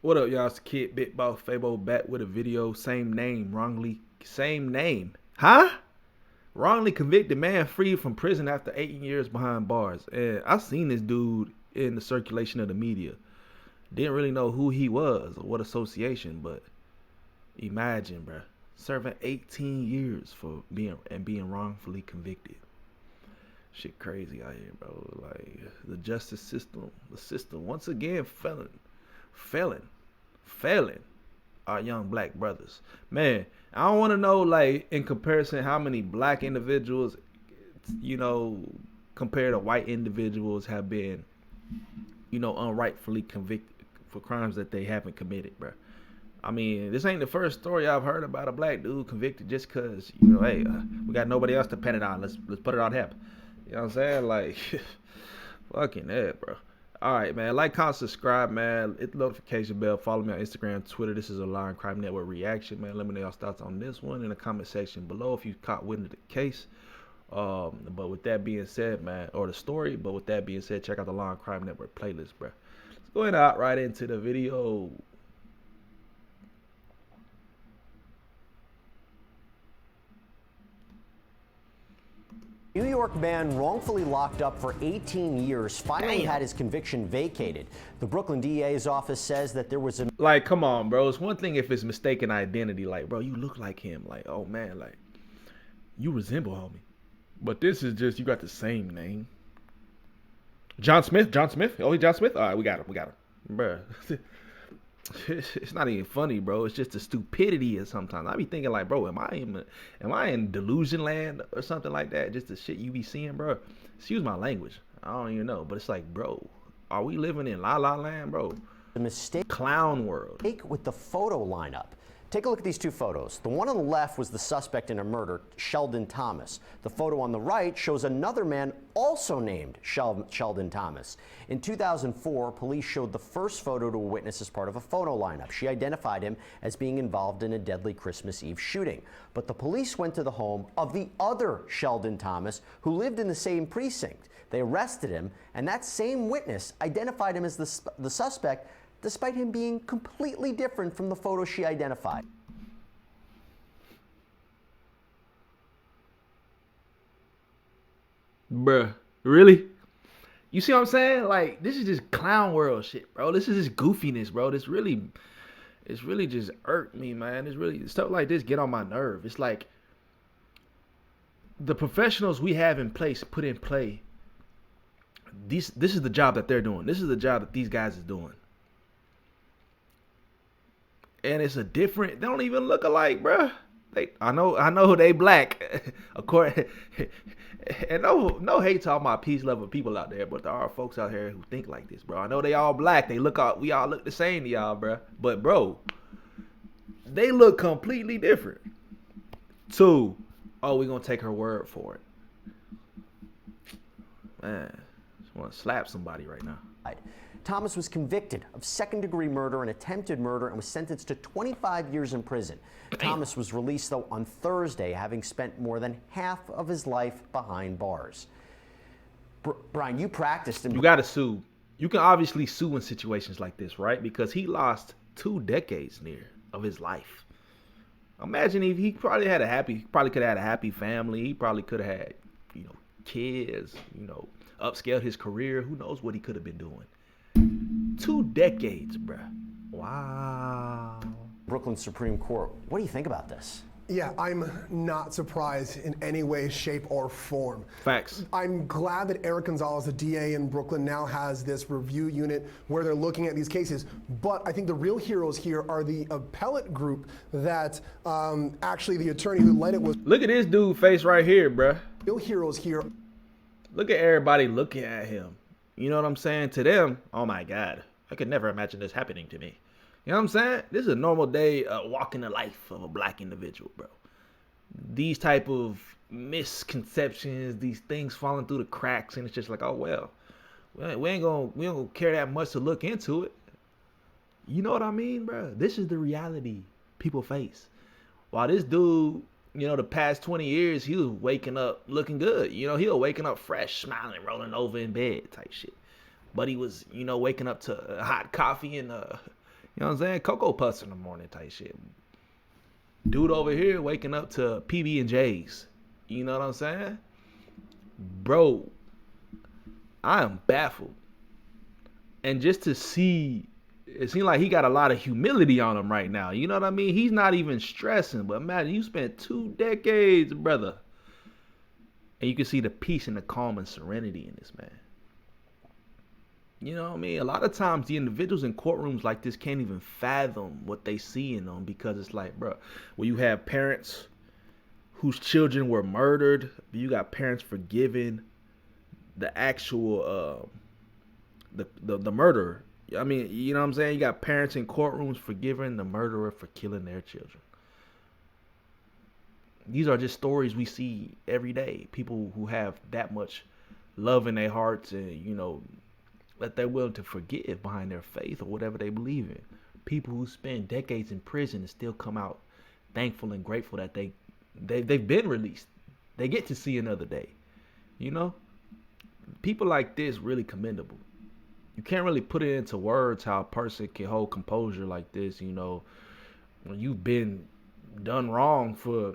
What up, y'all? It's the kid, BigBossFabo, back with a video. Same name, same name. Huh? Wrongly convicted man freed from prison after 8 years behind bars. And I seen this dude in the circulation of the media. Didn't really know who he was or what association, but imagine, bruh, serving 18 years for being wrongfully convicted. Shit crazy out here, bro. Like, the justice system, once again failing our young black brothers. Man, I don't want to know, like, in comparison, how many black individuals, compared to white individuals have been, unrightfully convicted for crimes that they haven't committed, bro. I mean, this ain't the first story I've heard about a black dude convicted just because, hey, we got nobody else to pen it on. Let's put it on him. You know what I'm saying? Like, fucking that, bro. All right, man. Like, comment, subscribe, man. Hit the notification bell. Follow me on Instagram, Twitter. This is a Lion Crime Network reaction, man. Let me know y'all thoughts on this one in the comment section below if you caught wind of the case. But with that being said, man, or the story. But with that being said, check out the Lion Crime Network playlist, bro. Let's go ahead and hop right into the video. New York man wrongfully locked up for 18 years finally had his conviction vacated. The Brooklyn DA's office says that there was a... Like, come on, bro. It's one thing if it's mistaken identity. Like, bro, you look like him. Like, oh, man, like, you resemble homie. But this is just, you got the same name. John Smith? Oh, he John Smith? All right, we got him. Bro. It's not even funny, bro. It's just the stupidity of sometimes. I be thinking like, bro, am I in delusion land or something like that? Just the shit you be seeing, bro. Excuse my language. I don't even know. But it's like, bro, are we living in La La Land, bro? The mistake. Clown world. With the photo lineup. Take a look at these two photos. The one on the left was the suspect in a murder, Sheldon Thomas. The photo on the right shows another man also named Sheldon Thomas. In 2004, police showed the first photo to a witness as part of a photo lineup. She identified him as being involved in a deadly Christmas Eve shooting. But the police went to the home of the other Sheldon Thomas, who lived in the same precinct. They arrested him, and that same witness identified him as the suspect, despite him being completely different from the photo she identified. Bruh, really? You see what I'm saying? Like, this is just clown world shit, bro. This is just goofiness, bro. It's really just irked me, man. It's really, stuff like this get on my nerve. It's like, the professionals we have in place, put in play, this is the job that they're doing. This is the job that these guys is doing. And it's a different, they don't even look alike, bruh. I know they black, according, and no hate to all my peace loving people out there, but there are folks out here who think like this, bro. I know they all black. We all look the same to y'all, bro. But bro, they look completely different. Two, oh, we gonna take her word for it. Man, I just want to slap somebody right now. Thomas was convicted of second-degree murder and attempted murder and was sentenced to 25 years in prison. Thomas was released, though, on Thursday, having spent more than half of his life behind bars. Brian, you practiced in... You got to sue. You can obviously sue in situations like this, right? Because he lost 2 decades near of his life. Imagine if he probably could have had a happy family. He probably could have had, kids, upscaled his career. Who knows what he could have been doing. 2 decades, bruh. Wow. Brooklyn Supreme Court. What do you think about this? Yeah, I'm not surprised in any way, shape, or form. Facts. I'm glad that Eric Gonzalez, the DA in Brooklyn, now has this review unit where they're looking at these cases. But I think the real heroes here are the appellate group that actually the attorney who led it was... Look at this dude face right here, bruh. Real heroes here. Look at everybody looking at him. You know what I'm saying? To them, oh my God, I could never imagine this happening to me. You know what I'm saying? This is a normal day walking the life of a black individual, bro. These type of misconceptions, these things falling through the cracks, and it's just like, oh well, we ain't gonna care that much to look into it. You know what I mean, bro? This is the reality people face. While this dude, the past 20 years, he was waking up looking good. He was waking up fresh, smiling, rolling over in bed type shit. But he was, waking up to hot coffee and know what I'm saying? Cocoa Puffs in the morning type shit. Dude over here waking up to PB&Js. You know what I'm saying? Bro, I am baffled. And just to see, it seems like he got a lot of humility on him right now. You know what I mean? He's not even stressing. But imagine you spent 2 decades, brother. And you can see the peace and the calm and serenity in this man. You know what I mean? A lot of times the individuals in courtrooms like this can't even fathom what they see in them, because it's like, bro, when you have parents whose children were murdered, you got parents forgiving the actual the murderer. I mean, you know what I'm saying? You got parents in courtrooms forgiving the murderer for killing their children. These are just stories we see every day. People who have that much love in their hearts, and, you know, that they're willing to forgive behind their faith or whatever they believe in. People who spend decades in prison and still come out thankful and grateful that they've been released. They get to see another day. You know? People like this really commendable. You can't really put it into words how a person can hold composure like this, you know, when you've been done wrong for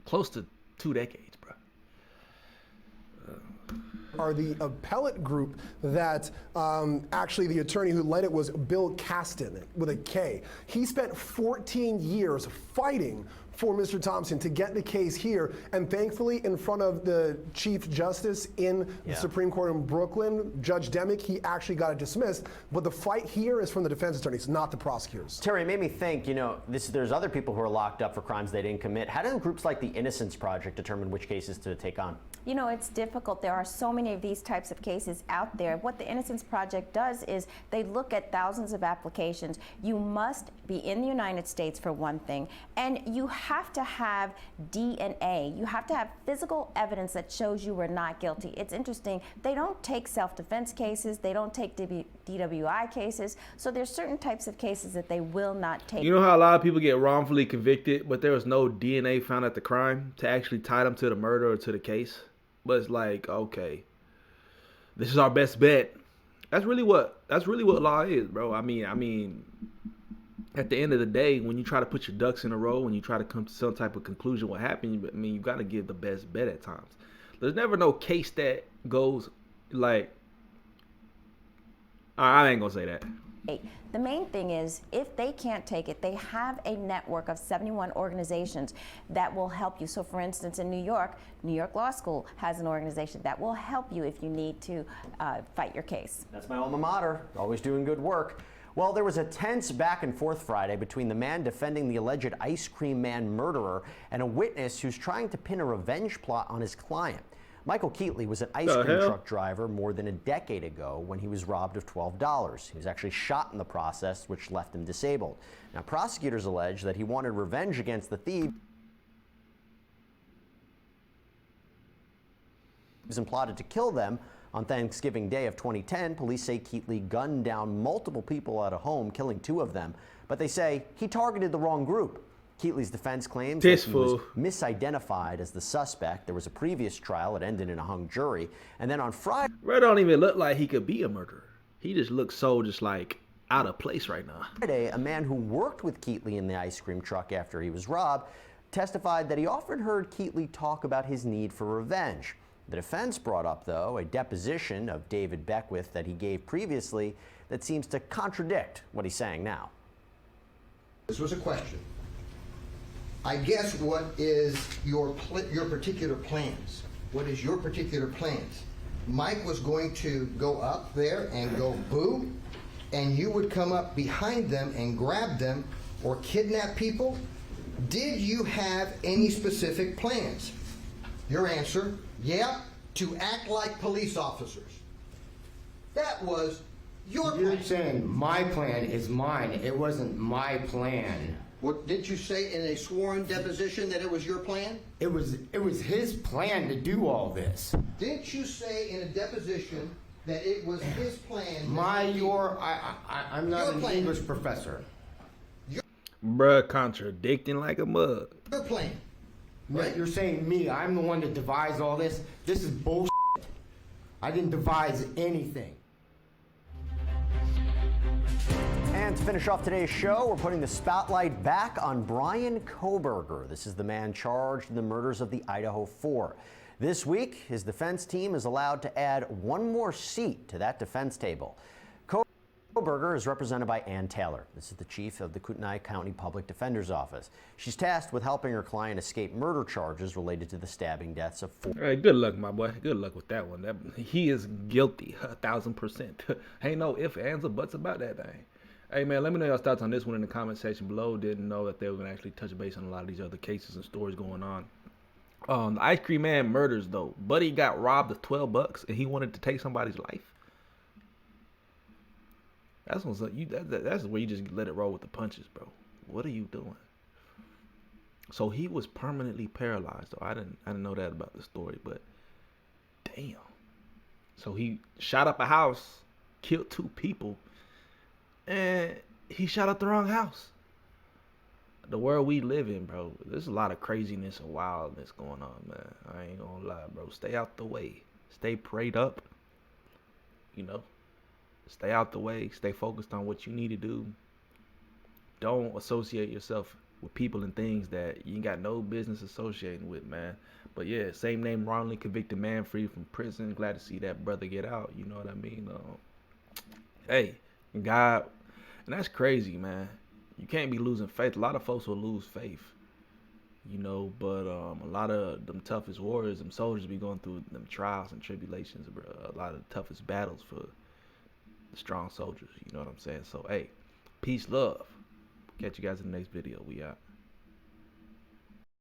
close to 2 decades, bro. Are the appellate group that actually the attorney who led it was Bill Kasten with a K. He spent 14 years fighting for Mr. Thompson to get the case here, and thankfully in front of the Chief Justice in the Supreme Court in Brooklyn, Judge Demick, he actually got it dismissed. But the fight here is from the defense attorneys, not the prosecutors. Terry, it made me think, you know, there's other people who are locked up for crimes they didn't commit. How do groups like the Innocence Project determine which cases to take on? You know, it's difficult. There are so many of these types of cases out there. What the Innocence Project does is they look at thousands of applications. You must be in the United States, for one thing, and you have to have DNA. You have to have physical evidence that shows you were not guilty. It's interesting. They don't take self-defense cases. They don't take DWI cases. So there's certain types of cases that they will not take. You know how a lot of people get wrongfully convicted, but there was no DNA found at the crime to actually tie them to the murder or to the case? But it's like, okay, this is our best bet. That's really what law is, bro. I mean, at the end of the day, when you try to put your ducks in a row, when you try to come to some type of conclusion what happened, I mean, you got to give the best bet at times. There's never no case that goes like, I ain't gonna say that. The main thing is, if they can't take it, they have a network of 71 organizations that will help you. So for instance, in New York Law School has an organization that will help you if you need to fight your case. That's my alma mater, always doing good work. Well, there was a tense back and forth Friday between the man defending the alleged ice cream man murderer and a witness who's trying to pin a revenge plot on his client. Michael Keatley was an ice cream truck driver more than a decade ago when he was robbed of $12. He was actually shot in the process, which left him disabled. Now, prosecutors allege that he wanted revenge against the thieves and plotted to kill them. On Thanksgiving Day of 2010, police say Keatley gunned down multiple people at a home, killing 2 of them. But they say he targeted the wrong group. Keatley's defense claims that he was misidentified as the suspect. There was a previous trial that ended in a hung jury. And then on Friday... Red don't even look like he could be a murderer. He just looks so just like out of place right now. Friday, a man who worked with Keatley in the ice cream truck after he was robbed testified that he often heard Keatley talk about his need for revenge. The defense brought up, though, a deposition of David Beckwith that he gave previously that seems to contradict what he's saying now. This was a question. I guess what is your particular plans? What is your particular plans? Mike was going to go up there and go boo, and you would come up behind them and grab them or kidnap people? Did you have any specific plans? Your answer, yeah, to act like police officers. That was your plan. You're saying my plan is mine. It wasn't my plan. What did you say in a sworn deposition that it was your plan? It was his plan to do all this. Didn't you say in a deposition that it was his plan? I'm not an English professor. Bruh, contradicting like a mug. Your plan. Right? You're saying me, I'm the one that devised all this. This is bullshit. I didn't devise anything. And to finish off today's show, we're putting the spotlight back on Brian Kohberger. This is the man charged in the murders of the Idaho Four. This week, his defense team is allowed to add one more seat to that defense table. Kohberger is represented by Ann Taylor. This is the chief of the Kootenai County Public Defender's Office. She's tasked with helping her client escape murder charges related to the stabbing deaths of 4. Hey, good luck, my boy. Good luck with that one. He is guilty, 1,000%. Ain't no ifs, ands, or buts about that thing. Hey, man, let me know your thoughts on this one in the comment section below. Didn't know that they were going to actually touch base on a lot of these other cases and stories going on. The Ice Cream Man murders, though. Buddy got robbed of $12 and he wanted to take somebody's life. That's where you just let it roll with the punches, bro. What are you doing? So he was permanently paralyzed, though. I didn't know that about the story, but damn. So he shot up a house, killed 2 people, and he shot up the wrong house. The world we live in, bro, there's a lot of craziness and wildness going on, man. I ain't gonna lie, bro. Stay out the way. Stay prayed up. You know? Stay out the way. Stay focused on what you need to do. Don't associate yourself with people and things that you ain't got no business associating with, man. But yeah, same name, wrongly convicted man free from prison. Glad to see that brother get out. You know what I mean? Hey, God, and that's crazy, man. You can't be losing faith. A lot of folks will lose faith, you know, but a lot of them toughest warriors, them soldiers be going through them trials and tribulations, bro. A lot of the toughest battles for the strong soldiers, you know what I'm saying? So, hey, peace, love. Catch you guys in the next video. We out.